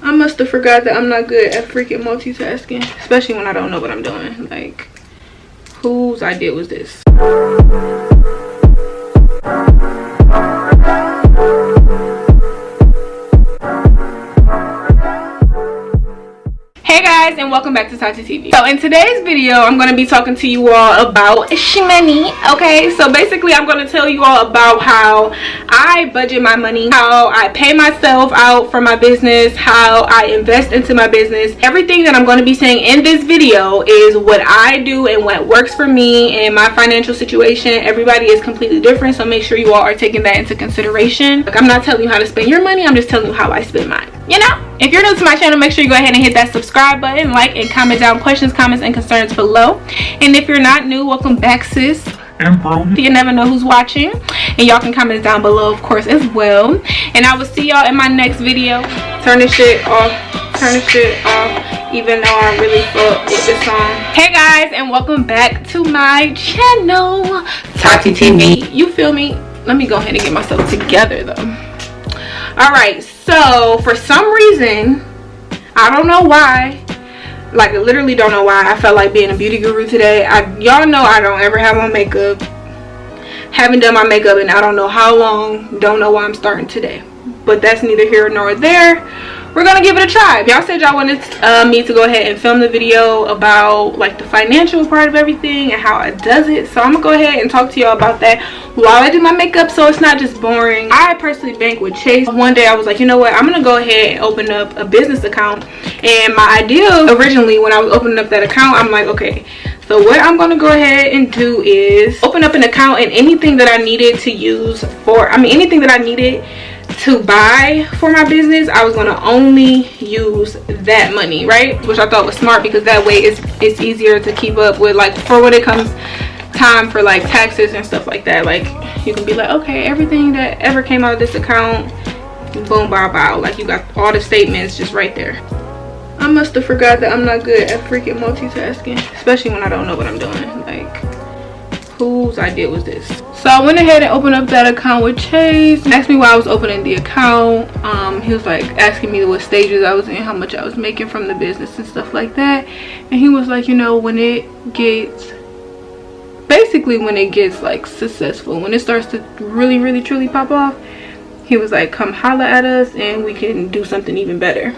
I must have forgot that I'm not good at freaking multitasking, especially when I don't know what I'm doing. Like, whose idea was this? Hey guys, and welcome back to Tati TV. So in today's video, I'm going to be talking to you all about money. Okay, so basically I'm going to tell you all about how I budget my money, how I pay myself out for my business, how I invest into my business. Everything that I'm going to be saying in this video is what I do and what works for me and my financial situation. Everybody is completely different, so make sure you all are taking that into consideration. Like, I'm not telling you how to spend your money, I'm just telling you how I spend mine, you know? If you're new to my channel, make sure you go ahead and hit that subscribe button, like, and comment down questions, comments, and concerns below. And if you're not new, welcome back, sis. And bro, you never know who's watching. And y'all can comment down below, of course, as well. And I will see y'all in my next video. Turn this shit off. Turn this shit off. Even though I really fuck with this song. Hey guys, and welcome back to my channel, Tati TV. You feel me? Let me go ahead and get myself together though. Alright, so for some reason, I don't know why, like I literally don't know why, I felt like being a beauty guru today. Y'all know I don't ever have on makeup, haven't done my makeup in I don't know how long, don't know why I'm starting today, but that's neither here nor there. We're gonna give it a try. Y'all said y'all wanted me to go ahead and film the video about like the financial part of everything and how I does it, so I'm gonna go ahead and talk to y'all about that while I do my makeup, so it's not just boring. I personally bank with Chase. One day I was like, you know what, I'm gonna go ahead and open up a business account. And my idea originally when I was opening up that account, I'm like, okay, so what I'm going to go ahead and do is open up an account, and anything that I needed to use for, anything that I needed to buy for my business, I was going to only use that money, right? Which I thought was smart, because that way it's easier to keep up with, like, for when it comes time for like taxes and stuff like that. Like, you can be like, okay, everything that ever came out of this account, boom, bow, bow. Like, you got all the statements just right there. I must have forgot that I'm not good at freaking multitasking, especially when I don't know what I'm doing. Like, whose idea was this? So I went ahead and opened up that account with Chase. He asked me why I was opening the account. He was like asking me what stages I was in, how much I was making from the business and stuff like that. And he was like, you know, when it gets, basically when it gets like successful, when it starts to really truly pop off, he was like, come holla at us and we can do something even better.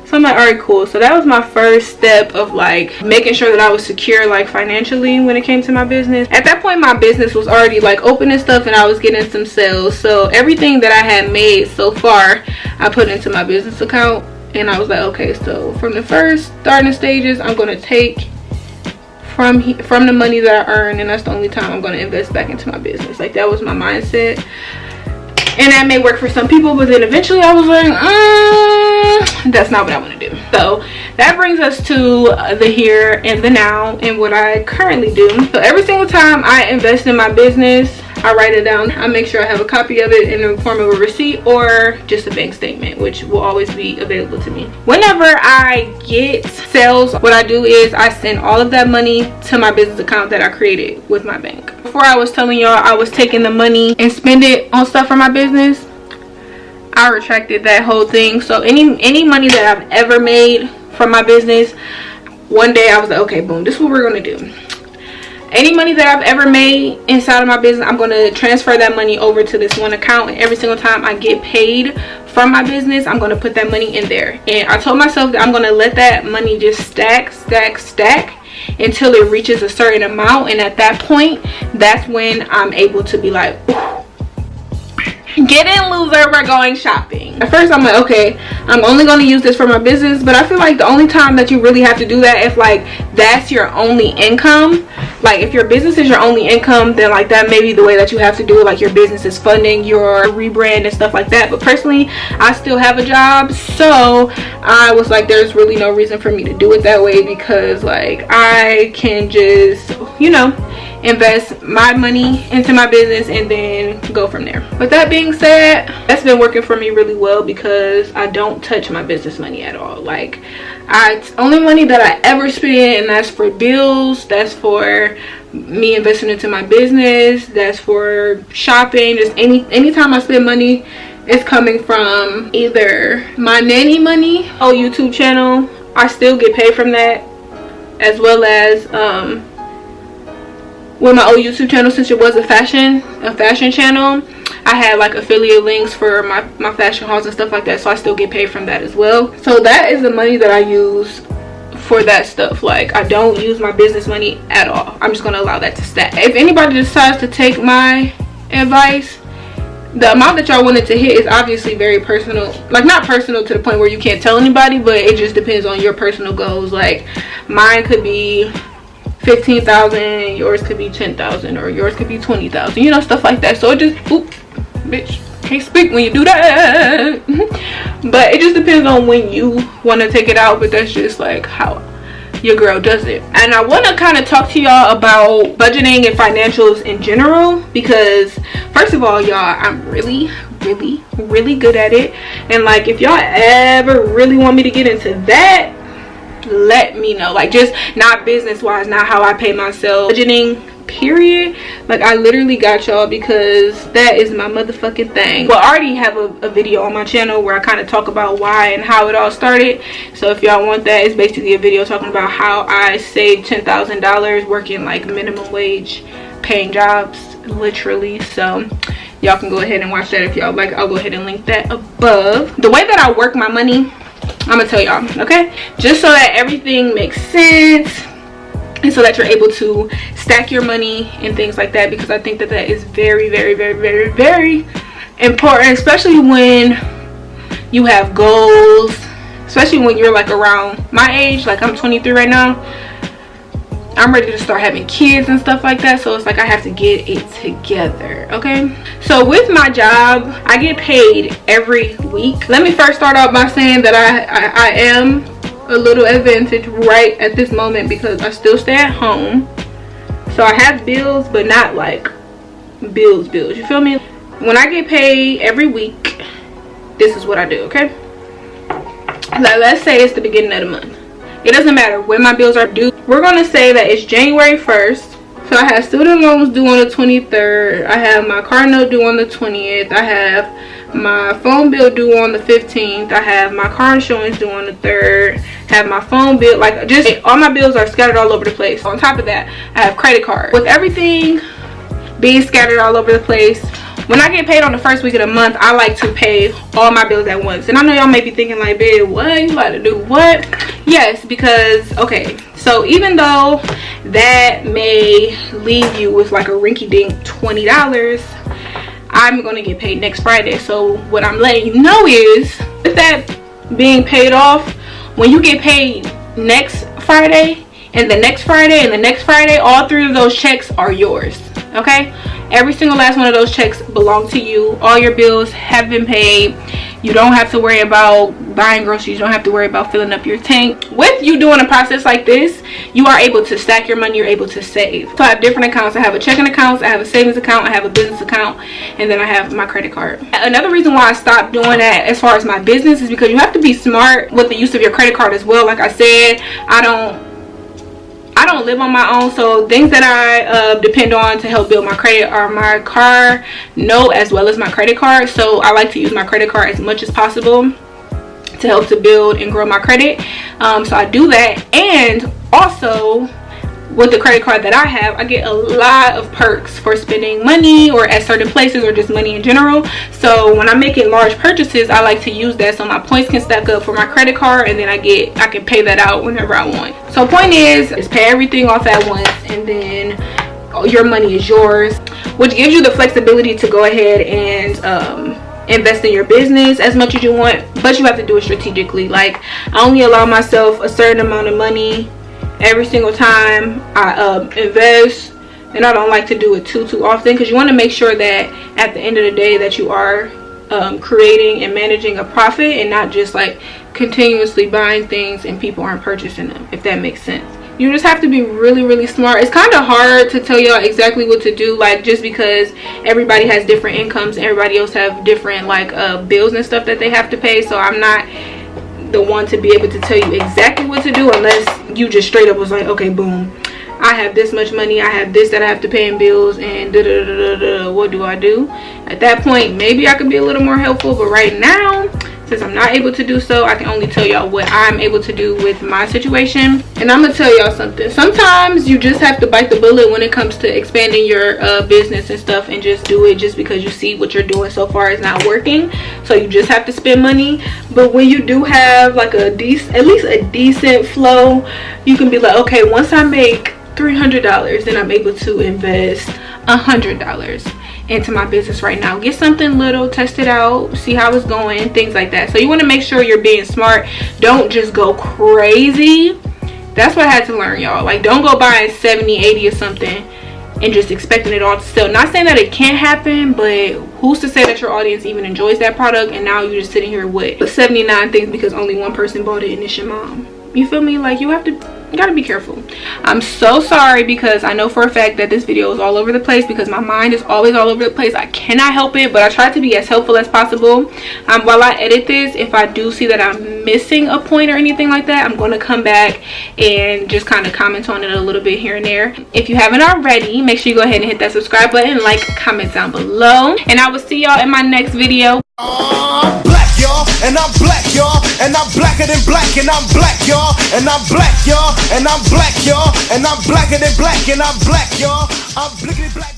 So I'm like, all right, cool. So that was my first step of like making sure that I was secure like financially when it came to my business. At that point, my business was already like open and stuff, and I was getting some sales. So everything that I had made so far, I put into my business account. And I was like, okay, so from the first starting stages, I'm going to take from the money that I earn, and that's the only time I'm going to invest back into my business. Like, that was my mindset. And that may work for some people, but then eventually I was like, that's not what I want to do. So that brings us to the here and the now and what I currently do. So every single time I invest in my business, I write it down. I make sure I have a copy of it in the form of a receipt or just a bank statement, which will always be available to me. Whenever I get sales, what I do is I send all of that money to my business account that I created with my bank. Before, I was telling y'all I was taking the money and spend it on stuff for my business. I retracted that whole thing. So any money that I've ever made from my business, one day I was like, okay, boom, this is what we're gonna do. Any money that I've ever made inside of my business, I'm going to transfer that money over to this one account. And every single time I get paid from my business, I'm going to put that money in there. And I told myself that I'm going to let that money just stack until it reaches a certain amount. And at that point, that's when I'm able to be like, get in, loser, we're going shopping. At first I'm like, okay, I'm only going to use this for my business. But I feel like the only time that you really have to do that, if like that's your only income, like if your business is your only income, then like that may be the way that you have to do it. Like your business is funding your rebrand and stuff like that. But personally, I still have a job, so I was like, there's really no reason for me to do it that way, because like I can just, you know, invest my money into my business and then go from there. With that being said, that's been working for me really well, because I don't touch my business money at all. Like, only money that I ever spend, and that's for bills, that's for me investing into my business, that's for shopping. Just anytime I spend money, is coming from either my nanny money, YouTube channel. I still get paid from that, as well as with my old YouTube channel, since it was a fashion channel, I had like affiliate links for my fashion hauls and stuff like that, so I still get paid from that as well. So that is the money that I use for that stuff. Like, I don't use my business money at all. I'm just gonna allow that to stack. If anybody decides to take my advice, the amount that y'all wanted to hit is obviously very personal. Like, not personal to the point where you can't tell anybody, but it just depends on your personal goals. Like, mine could be 15,000, yours could be 10,000, or yours could be 20,000, you know, stuff like that. So it just, oop, bitch, can't speak when you do that. But it just depends on when you want to take it out. But that's just like how your girl does it. And I want to kind of talk to y'all about budgeting and financials in general, because first of all, y'all, I'm really good at it. And like, if y'all ever really want me to get into that, let me know. Like, just not business wise, not how I pay myself, budgeting period. Like, I literally got y'all, because that is my motherfucking thing. Well, I already have a video on my channel where I kind of talk about why and how it all started. So if y'all want that, it's basically a video talking about how I saved $10,000 working like minimum wage paying jobs, literally. So y'all can go ahead and watch that if y'all like. I'll go ahead and link that above. The way that I work my money, I'm gonna tell y'all, okay, just so that everything makes sense and so that you're able to stack your money and things like that, because I think that that is very important, especially when you have goals, especially when you're like around my age. Like, I'm 23 right now. I'm ready to start having kids and stuff like that, so it's like I have to get it together, okay? So with my job, I get paid every week. Let me first start out by saying that I am a little advantage right at this moment, because I still stay at home, so I have bills, but not like bills, you feel me? When I get paid every week, this is what I do, okay? Like, let's say it's the beginning of the month. It doesn't matter when my bills are due. We're gonna say that it's January 1st. So I have student loans due on the 23rd. I have my car note due on the 20th. I have my phone bill due on the 15th. I have my car insurance due on the 3rd. Have my phone bill, like, just all my bills are scattered all over the place. On top of that, I have credit cards. With everything being scattered all over the place, when I get paid on the first week of the month, I like to pay all my bills at once. And I know y'all may be thinking like, babe, what you like to do? What? Yes, because, okay, so even though that may leave you with like a rinky-dink $20, I'm gonna get paid next Friday. So what I'm letting you know is, with that being paid off, when you get paid next Friday and the next Friday and the next Friday, all three of those checks are yours, okay? Every single last one of those checks belong to you. All your bills have been paid. You don't have to worry about buying groceries. You don't have to worry about filling up your tank. With you doing a process like this, you are able to stack your money. You're able to save. So I have different accounts. I have a checking account, I have a savings account, I have a business account, and then I have my credit card. Another reason why I stopped doing that as far as my business is because you have to be smart with the use of your credit card as well. Like I said, I don't live on my own, so things that I depend on to help build my credit are my car note as well as my credit card. So I like to use my credit card as much as possible to help to build and grow my credit. So I do that, and also with the credit card that I have, I get a lot of perks for spending money or at certain places or just money in general. So when I'm making large purchases, I like to use that so my points can stack up for my credit card, and then I can pay that out whenever I want. So point is pay everything off at once, and then your money is yours, which gives you the flexibility to go ahead and invest in your business as much as you want, but you have to do it strategically. Like, I only allow myself a certain amount of money every single time I invest, and I don't like to do it too often, because you want to make sure that at the end of the day that you are creating and managing a profit, and not just like continuously buying things and people aren't purchasing them, if that makes sense. You just have to be really smart. It's kind of hard to tell y'all exactly what to do, like, just because everybody has different incomes, everybody else have different like bills and stuff that they have to pay. So I'm not the one to be able to tell you exactly what to do, unless you just straight up was like, okay, boom, I have this much money, I have this that I have to pay in bills, and what do I do? At that point, maybe I could be a little more helpful, but right now, since I'm not able to do so, I can only tell y'all what I'm able to do with my situation. And I'm gonna tell y'all something. Sometimes you just have to bite the bullet when it comes to expanding your business and stuff, and just do it just because you see what you're doing so far is not working. So you just have to spend money. But when you do have like at least a decent flow, you can be like, okay, once I make $300, then I'm able to invest $100 into my business right now. Get something little, test it out, see how it's going, things like that. So you want to make sure you're being smart. Don't just go crazy. That's what I had to learn, y'all. Like, don't go buying 70, 80 or something and just expecting it all to sell. Not saying that it can't happen, but who's to say that your audience even enjoys that product, and now you're just sitting here with 79 things because only one person bought it, and it's your mom. You feel me? Like, you gotta be careful. I'm so sorry, because I know for a fact that this video is all over the place, because my mind is always all over the place. I cannot help it, but I try to be as helpful as possible. While I edit this, if I do see that I'm missing a point or anything like that, I'm going to come back and just kind of comment on it a little bit here and there. If you haven't already, make sure you go ahead and hit that subscribe button, like, comment down below, and I will see y'all in my next video. Black, y'all, and I'm black, y'all, and I'm blacker than black, and I'm black, y'all, and I'm black, y'all, and I'm black, y'all, and I'm blacker than black, and I'm black, y'all, I'm blickety black.